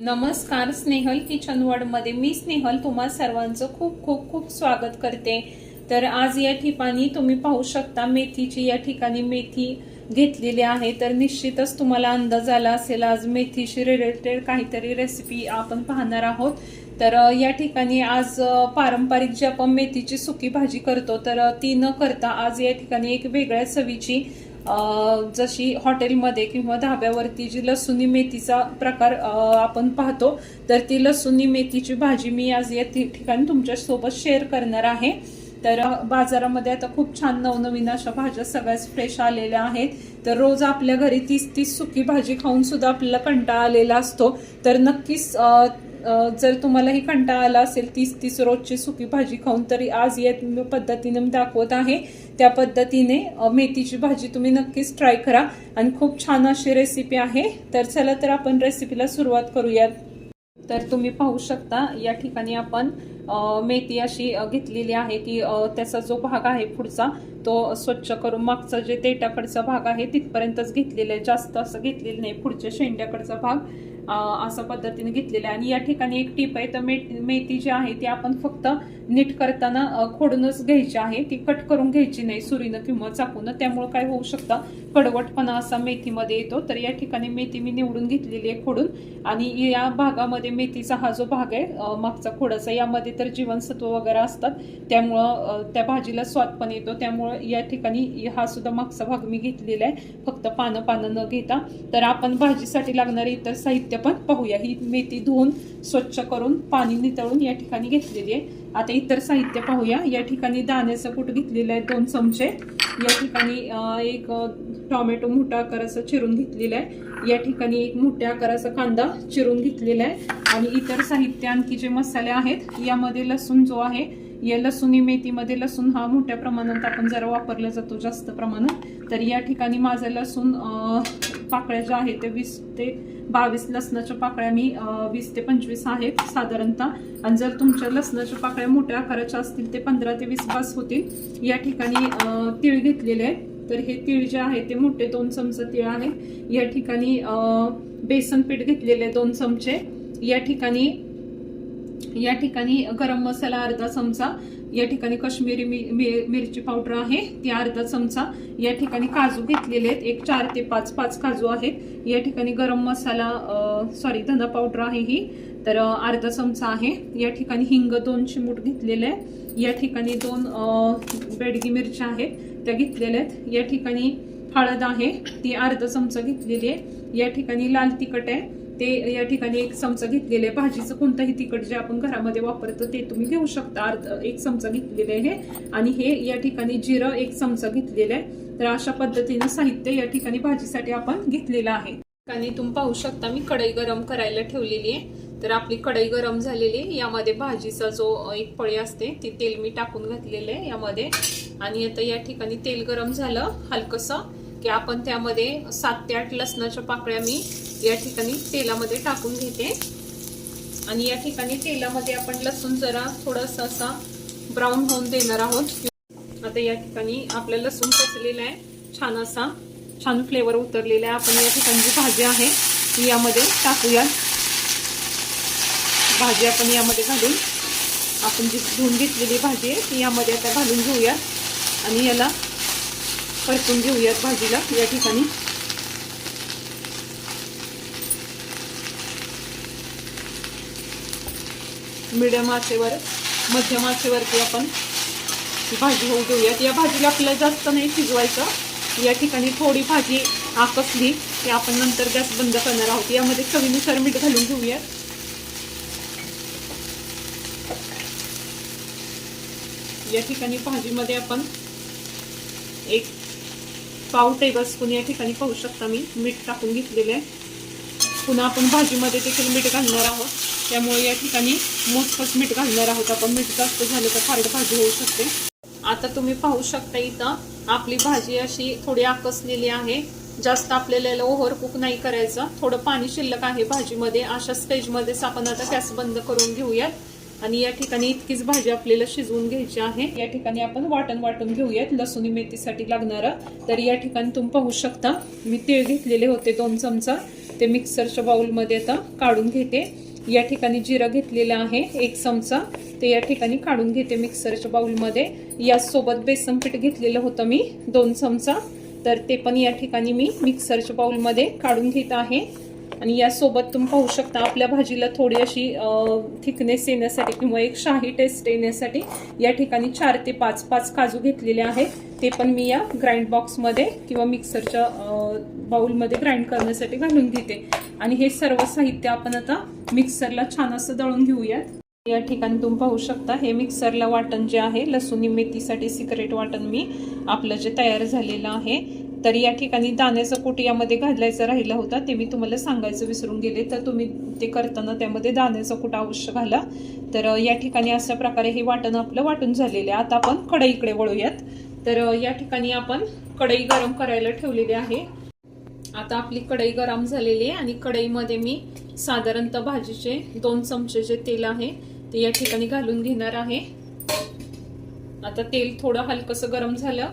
नमस्कार, Snehal kitchen world मध्ये मी स्नेहल तुम्हा सर्वांचं खूप खूप खूप स्वागत करते। तर आज या ठिकाणी तुम्ही पाहू शकता मेथीची या ठिकाणी मेथी घेतलेली आहे। तर निश्चितच तुम्हाला अंदाज आला असेल आज मेथीशी रिलेटेड काहीतरी रेसिपी आपण पाहणार आहोत। तर या ठिकाणी आज पारंपरिक जी आपण मेथीची सुकी भाजी करतो तर ती न करता आज या ठिकाणी एक वेगळ्या चवीची जशी हॉटेलमध्ये किंवा धाब्यावरती जी लसूणी मेथीचा प्रकार आपण पाहतो तर ती लसूणी मेथीची भाजी मी आज या ठिकाणी तुमच्या सोबत शेअर करणार आहे। तर बाजारामध्ये आता खूप छान नवनवीन अशा भाज्या सगळ्याच फ्रेश आलेल्या आहेत। तर रोज आपल्या घरी 30-30 सुकी भाजी खाऊन सुद्धा आपल्याला कंटाळा आलेला असतो। तर नक्कीच जर तुम्हाला ही कंटाळा आला असेल 30-30 रोजची सुकी भाजी खाऊन तरी आज या पद्धतीने मी दाखवत आहे त्या पद्धतीने मेथीची भाजी तुम्ही नक्कीच ट्राय करा आणि खूप छान अशी रेसिपी आहे। तर चला तर आपण रेसिपीला सुरुवात करूयात। तर तुम्ही पाहू शकता या ठिकाणी आपण मेथी अशी घेतलेली आहे की त्याचा जो भाग आहे पुढचा तो स्वच्छ करून मागचा जे देठाकडचा भाग आहे तिथपर्यंतच घेतलेला आहे, जास्त असं घेतलेलं नाही। पुढच्या शेंड्याकडचा भाग अशा पद्धतीने घेतलेला आहे। आणि या ठिकाणी एक टिप आहे, तर मेथी जी आहे ती आपण फक्त नीट करताना खोडूनच घ्यायची आहे, ती कट करून घ्यायची नाही सुरीनं किंवा चाकून, त्यामुळे काय होऊ शकतं कडवटपणा असा मेथीमध्ये येतो। तर या ठिकाणी मेथी मी निवडून घेतलेली आहे खोडून आणि या भागामध्ये मेथीचा हा जो भाग आहे मागचा खोडाचा यामध्ये तर जीवनसत्व वगैरे असतात त्यामुळं त्या भाजीला स्वाद पण येतो। त्यामुळे या ठिकाणी हा सुद्धा मागचा भाग मी घेतलेला आहे फक्त पानं न घेता। तर आपण भाजीसाठी लागणारे इतर साहित्य पण पाहूया। ही मेथी धुवून स्वच्छ करून पाणी नितळून या ठिकाणी घेतलेली आहे। आता इतर साहित्य पाहूया। या ठिकाणी दाण्याचं कूट घेतलेलं आहे 2 चमचे। या ठिकाणी एक टोमॅटो मोठा आकाराचा चिरून घेतलेला आहे। या ठिकाणी एक मोठ्या आकाराचा कांदा चिरून घेतलेला आहे। आणि इतर साहित्य आणखी जे मसाले आहेत यामध्ये लसूण जो आहे या लसूणी मेथीमध्ये लसूण हा मोठ्या प्रमाणात आपण जरा वापरला जातो जास्त प्रमाणात। तर या ठिकाणी माझा लसूण पाकळ्या ज्या आहेत ते 20 ते 22 लसणाच्या पाकळ्या मी 20 ते 25 आहेत साधारणतः। आणि जर तुमच्या लसणाच्या पाकळ्या मोठ्या आकाराच्या असतील ते 15 ते 20 बस होतील। या ठिकाणी तीळ घेतलेले आहेत, तर हे तीळ जे आहे ते मोठे 2 चमचे तीळ आहे। या ठिकाणी बेसन पीठ घेतलेले 2 चमचे। या ठिकाणी गरम मसाला अर्धा चमचा। या ठिकाणी काश्मीरी मिरची पावडर आहे ती अर्धा चमचा। या ठिकाणी काजू घेतलेले आहेत एक 4 ते 5 काजू आहेत। या ठिकाणी गरम मसाला धना पावडर आहे ही तर अर्धा चमचा आहे। या ठिकाणी हिंग 2 चिमूट घेतलेले आहे। या ठिकाणी 2 बेडगी मिरच्या आहेत त्या घेतलेल्या आहेत। या ठिकाणी हळद आहे ती अर्धा चमचा घेतलेली आहे। या ठिकाणी लाल तिखट आहे ते या ठिकाणी 1 चमचा घेतलेले आहे। भाजीचं कोणतंही तिखट जे आपण घरामध्ये वापरतो ते तुम्ही घेऊ शकता, 1 चमचा घेतलेले आहे। आणि हे या ठिकाणी जिरं 1 चमचा घेतलेलं आहे। तर अशा पद्धतीने साहित्य या ठिकाणी भाजीसाठी आपण घेतलेलं आहे। आणि तुम्ही पाहू शकता मी कढई गरम करायला ठेवलेली आहे। तर आपली कढई गरम झालेली, यामध्ये भाजीचा जो एक पळी असते ती तेल मी टाकून घातलेलं आहे यामध्ये। आणि आता या ठिकाणी तेल गरम झालं हलकसं की आपण त्यामध्ये 7 ते 8 लसणाच्या पाकळ्या मी या ठिकाणी तेलामध्ये टाकून घेते। आणि या ठिकाणी तेलामध्ये आपण लसूण जरा थोडासा असा ब्राऊन होऊन देणार आहोत। आता या ठिकाणी आपला लसूण कचलेला आहे, छान फ्लेवर उतरलेला आहे। आपण या ठिकाणी जी भाजी आहे ती यामध्ये टाकूया। भाजी आपण यामध्ये घालून आपण जी धुवून घेतलेली भाजी आहे ती यामध्ये आता घालून घेऊया आणि याला परतून घेऊयात भाजीला। या ठिकाणी मीडियम आचेवर मध्यम आचेवरती आपण भाजी होऊ घेऊयात। या भाजीला आपल्याला जास्त नाही शिजवायचं। या ठिकाणी थोडी भाजी आकसली की आपण नंतर गॅस बंद करणार आहोत। यामध्ये चवीनुसार मीठ घालून घेऊयात। या ठिकाणी भाजीमध्ये आपण 1 पाव टेबलस्पून या ठिकाणी पाहू शकता मी मीठ टाकून घेतलेले आहे। पुन्हा आपण भाजीमध्ये देखील मीठ घालणार आहोत त्यामुळे या ठिकाणी मोजकच मीठ घालणार आहोत आपण। मीठ जास्त झालं तर खारट भाजी होऊ शकते। आता तुम्ही पाहू शकता इथं आपली भाजी अशी थोडी आकसलेली आहे, जास्त आपल्याला ओव्हर कुक नाही करायचं, थोडं पाणी शिल्लक आहे भाजीमध्ये। अशा स्टेजमध्येच आपण आता गॅस बंद करून घेऊयात आणि या ठिकाणी इतकीच भाजी आपल्याला शिजवून घ्यायची आहे। या ठिकाणी आपण वाटून घेऊयात लसूणी मेथीसाठी लागणारं। तर या ठिकाणी तुम्ही पाहू शकता मी तीळ घेतलेले होते 2 चमचा ते मिक्सरच्या बाउलमध्ये आता काढून घेते। या ठिकाणी जिरं घेतलेलं आहे 1 चमचा, ते या ठिकाणी काढून घेते मिक्सरच्या बाउलमध्ये। यासोबत बेसन पीठ घेतलेलं होतं मी 2 चमचा, तर ते पण या ठिकाणी मी मिक्सरच्या बाउलमध्ये काढून घेत आहे। आणि यासोबत तुम्ही पाहू शकता आपल्या भाजीला थोडी अशी थिकनेस येण्यासाठी किंवा एक शाही टेस्ट येण्यासाठी या ठिकाणी 4 ते 5 काजू घेतलेले आहेत, ते पण मी या ग्राइंड बॉक्समध्ये किंवा मिक्सरच्या बाउलमध्ये ग्राइंड करण्यासाठी घालून घेते। आणि हे सर्व साहित्य आपण आता मिक्सरला छान असं दळून घेऊयात। या ठिकाणी तुम्ही पाहू शकता हे मिक्सरला वाटण जे आहे लसूण मेथीसाठी सिक्रेट वाटण मी आपलं जे तयार झालेलं आहे। तर या ठिकाणी दाण्याचं कूट यामध्ये घालायचं राहिला होता, ते मी तुम्हाला सांगायचं विसरून गेले, तर तुम्ही ते करताना त्यामध्ये दाण्याचं कूट अवश्य घाला। तर या ठिकाणी अशा प्रकारे हे वाटण आपलं वाटून झालेले आहे। आता आपण कढईकडे वळूयात। तर या ठिकाणी आपण कढई गरम करायला ठेवलेली आहे। आता आपली कढई गरम झालेली आहे आणि कढईमध्ये मी साधारणतः भाजीचे 2 चमचे जे तेल आहे ते या ठिकाणी घालून घेणार आहे। आता तेल थोडं हलकसं गरम झालं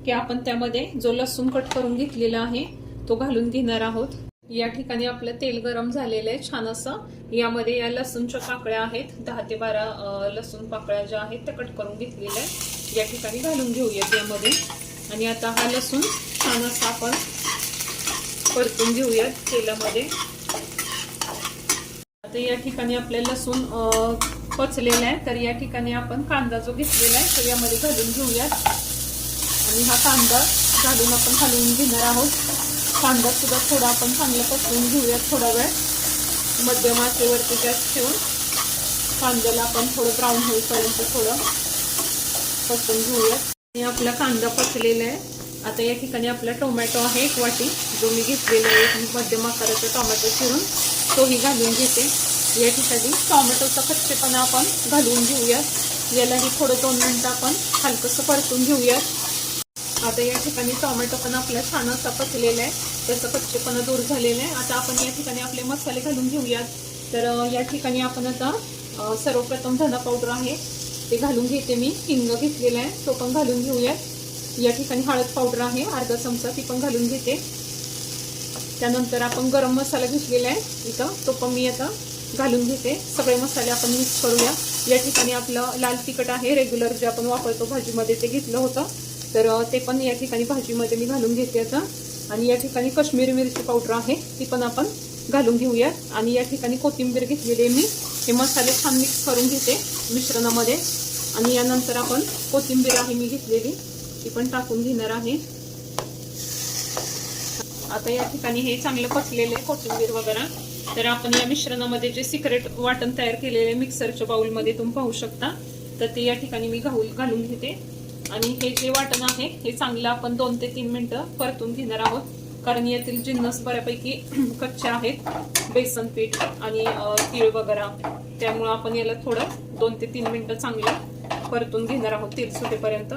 की आपण त्यामध्ये जो लसूण कट करून घेतलेला आहे तो घालून घेणार आहोत। या ठिकाणी आपलं तेल गरम झालेलं आहे छान असं। यामध्ये या लसूणच्या पाकळ्या आहेत 10 ते 12 लसूण पाकळ्या ज्या आहेत त्या कट करून घेतलेल्या आहेत, या ठिकाणी घालून घेऊयात यामध्ये। आणि आता हा लसूण छान असा आपण परतून घेऊयात तेलामध्ये। आता या ठिकाणी आपले लसूण पचलेला आहे, तर या ठिकाणी आपण कांदा जो घेतलेला आहे तो यामध्ये घालून घेऊयात। आणि हा कांदा घालून आपण हलवून घेणार आहोत। कांदा सुद्धा थोडा आपण चांगला पसरून घेऊयात, थोडा वेळ मध्यम आचेवरती गॅस ठेवून कांद्याला आपण थोडं ब्राऊन होईपर्यंत थोडं पसरून घेऊयात। आणि आपला कांदा पचलेला आहे। आता या ठिकाणी आपला टोमॅटो आहे 1 वाटी, जो मी घेतलेला आहे मध्यम आकाराचा टोमॅटो चिरून तोही घालून घेते। या ठिकाणी टोमॅटोचा कच्चेपणा आपण घालून घेऊयात। यालाही थोडं 2 मिनिटं आपण हलकसं परतून घेऊयात। आता या ठिकाणी टोमॅटो पण आपला छान असा पचलेला आहे, त्याचा कच्चेपणा दूर झालेला आहे। आता आपण या ठिकाणी आपले मसाले घालून घेऊयात। तर या ठिकाणी आपण आता सर्वप्रथम धना पावडर आहे ते घालून घेते मी, हिंग घेतलेला आहे तो पण घालून घेऊयात। या ठिकाणी हळद पावडर आहे अर्धा चमचा, ती पण घालून घेते। त्यानंतर आपण गरम मसाला घेतलेला आहे इथं, तो पण मी आता घालून घेते। सगळे मसाले आपण मिक्स करूया। या ठिकाणी आपलं लाल तिखट आहे रेग्युलर जे आपण वापरतो भाजीमध्ये ते घेतलं होतं, तर ते पण या ठिकाणी भाजीमध्ये मी घालून घेते आता। आणि या ठिकाणी काश्मीरी मिरची पावडर आहे ती पण आपण घालून घेऊयात। आणि या ठिकाणी कोथिंबीर घेतलेली मी, हे मसाले छान मिक्स करून घेते मिश्रणामध्ये। आणि यानंतर आपण कोथिंबीर आहे मी घेतलेली ती पण टाकून घेणार आहे। आता या ठिकाणी हे चांगलं पचलेले कोथिंबीर वगैरे, तर आपण या मिश्रणामध्ये जे सिक्रेट वाटण तयार केलेले मिक्सरच्या बाउलमध्ये तुम्ही पाहू शकता, तर ते या ठिकाणी मी घालून घेते। आणि हे जे वाटण आहे हे चांगलं आपण 2 ते 3 मिनिटं परतून घेणार आहोत, कारण यातील जिन्नस बऱ्यापैकी कच्चे आहेत, बेसन पीठ आणि तीळ वगैरे, त्यामुळे आपण याला थोडं 2 ते 3 मिनिटं चांगलं परतून घेणार आहोत तेल सुटेपर्यंत।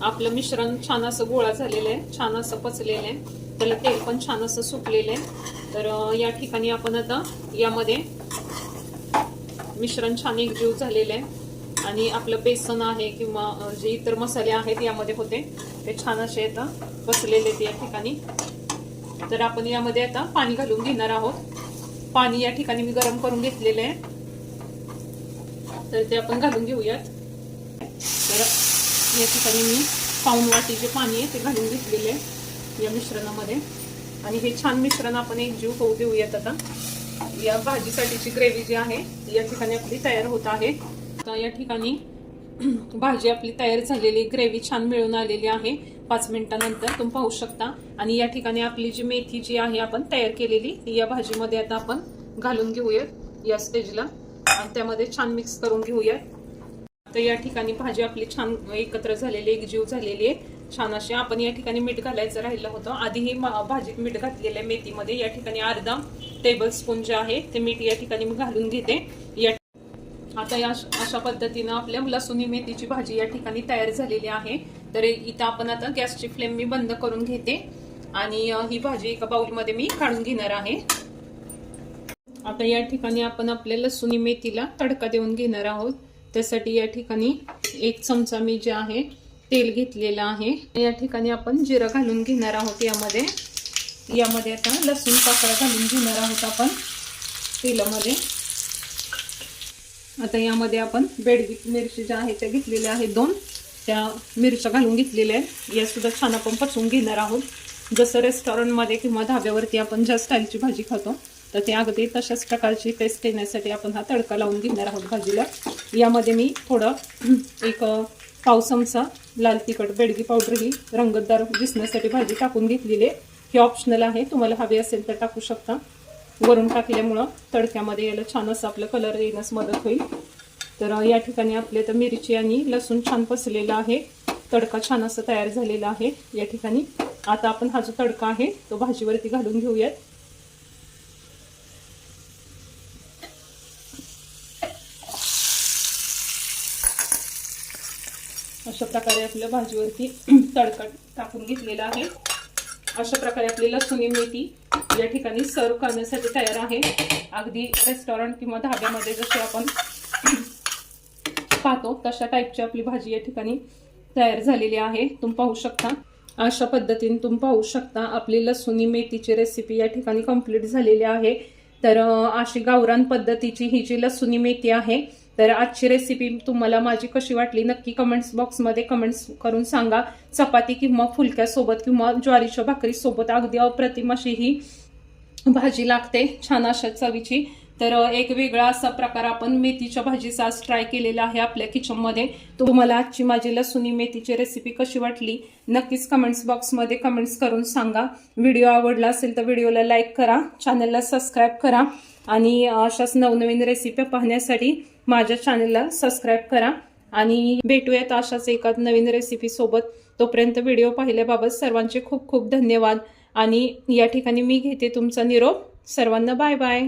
आपलं मिश्रण छान असं गोळा झालेलं आहे, छान असं पचलेलं आहे, त्याला तेल पण छान असं सुटलेलं आहे। तर या ठिकाणी आपण आता यामध्ये मिश्रण छान एकजीव झालेलं आहे आणि आपलं बेसन आहे किंवा जे इतर मसाले आहेत यामध्ये होते ते छान असे आता बसलेले आहेत या ठिकाणी। तर आपण यामध्ये आता पाणी घालून घेणार आहोत। पाणी या ठिकाणी मी गरम करून घेतलेलं आहे, तर ते आपण घालून घेऊयात। तर या ठिकाणी मी पाऊण वाटी जे पाणी आहे ते घालून घेतलेले आहे या मिश्रणामध्ये। आणि हे छान मिश्रण आपण एकजीव होऊ देऊयात। आता या भाजीसाठीची ग्रेव्ही जी आहे या ठिकाणी आपली तयार होत आहे। आता या ठिकाणी भाजी आपली तयार झालेली, ग्रेव्ही छान मिळून आलेली आहे 5 मिनिटांनंतर तुम्ही पाहू शकता। आणि या ठिकाणी आपली जी मेथी जी आहे आपण तयार केलेली ती या भाजीमध्ये आता आपण घालून घेऊयात या स्टेजला आणि त्यामध्ये छान मिक्स करून घेऊयात। तर या ठिकाणी भाजी आपली छान एकत्र झालेली, एकजीव झालेली आहे छान अशी। आपण या ठिकाणी मीठ घालायचं राहिलं होतं, आधीही भाजीत मीठ घातलेलं आहे मेथीमध्ये। या ठिकाणी अर्धा टेबलस्पून जे आहे ते मीठ या ठिकाणी मी घालून घेते। आता अशा पद्धतीनं आपल्या लसूणी मेथीची भाजी या ठिकाणी तयार झालेली आहे। तर इथं आपण आता गॅसची फ्लेम मी बंद करून घेते आणि ही भाजी एका बाउलमध्ये मी काढून घेणार आहे। आता या ठिकाणी आपण आपल्या लसूणी मेथीला तडका देऊन घेणार आहोत। त्यासाठी या ठिकाणी 1 चमचा मी जे आहे तेल घेतलेलं आहे। या ठिकाणी आपण जिरं घालून घेणार आहोत यामध्ये। यामध्ये आता लसूण पाकळ्या घालून घेणार आहोत आपण तेलामध्ये. आता यामध्ये आपण बेडगी मिरची ज्या आहेत त्या घेतलेल्या आहेत 2, त्या मिरच्या घालून घेतलेल्या आहेत. या सुद्धा छान आपण पचवून घेणार आहोत. जसं रेस्टॉरंटमध्ये किंवा धाब्यावरती आपण ज्या स्टाईलची भाजी खातो तर ते अगदी तशाच प्रकारची टेस्ट येण्यासाठी आपण हा तडका लावून घेणार आहोत भाजीला. यामध्ये मी थोडं 1 पाव चमचा लाल तिखट बेडगी पावडर ही रंगतदार दिसण्यासाठी भाजी टाकून घेतलेली आहे. हे ऑप्शनल आहे, तुम्हाला हवे असेल तर टाकू शकता. वरून टाकल्यामुळं तडक्यामध्ये याला छान असं आपलं कलर येण्यास मदत होईल. तर या ठिकाणी आपले तर मिरची आणि लसूण छान पसलेला आहे. तडका छान असं तयार झालेला आहे या ठिकाणी. आता आपण हा जो तडका आहे तो भाजीवरती घालून घेऊयात. अशा प्रकारे आपल्या भाजीवरती तडका टाकून घेतलेला आहे. अशा प्रकारे आपली लसूणी मेथी या ठिकाणी सर्व करण्यासाठी तयार आहे. अगदी रेस्टॉरंट किंवा धाब्यामध्ये जसे आपण पाहतो तशा टाईपची आपली भाजी या ठिकाणी तयार झालेली आहे. तुम्ही पाहू शकता अशा पद्धतीने तुम्ही पाहू शकता आपली लसूणी मेथीची रेसिपी या ठिकाणी कंप्लीट झालेली आहे. तर अशी गावरान पद्धतीची ही जी लसूणी मेथी आहे. तर आजची रेसिपी तुम्हाला माझी कशी वाटली नक्की कमेंट्स बॉक्समध्ये कमेंट्स करून सांगा. चपाती किंवा फुलक्यासोबत किंवा ज्वारीच्या भाकरीसोबत अगदी अप्रतिम अशी ही भाजी लागते, छान अशा चवीची. तर एक वेगळा असा प्रकार आपण मेथीच्या भाजीचा आज ट्राय केलेला आहे आपल्या किचनमध्ये. तुम्हाला आजची माझी लसूणी मेथीची रेसिपी कशी वाटली नक्कीच कमेंट्स बॉक्समध्ये कमेंट्स करून सांगा. व्हिडिओ आवडला असेल तर व्हिडिओला लाईक करा, चॅनलला सबस्क्राईब करा आणि अशाच नवनवीन रेसिपी पाहण्यासाठी माझ्या चॅनलला सबस्क्राईब करा. आणि भेटूयात अशाच एका नवीन रेसिपी सोबत. तोपर्यंत व्हिडिओ पाहिल्याबाबत सर्वांचे खूप खूप धन्यवाद. आणि या ठिकाणी मी घेते तुमचा निरोप. सर्वांना बाय बाय.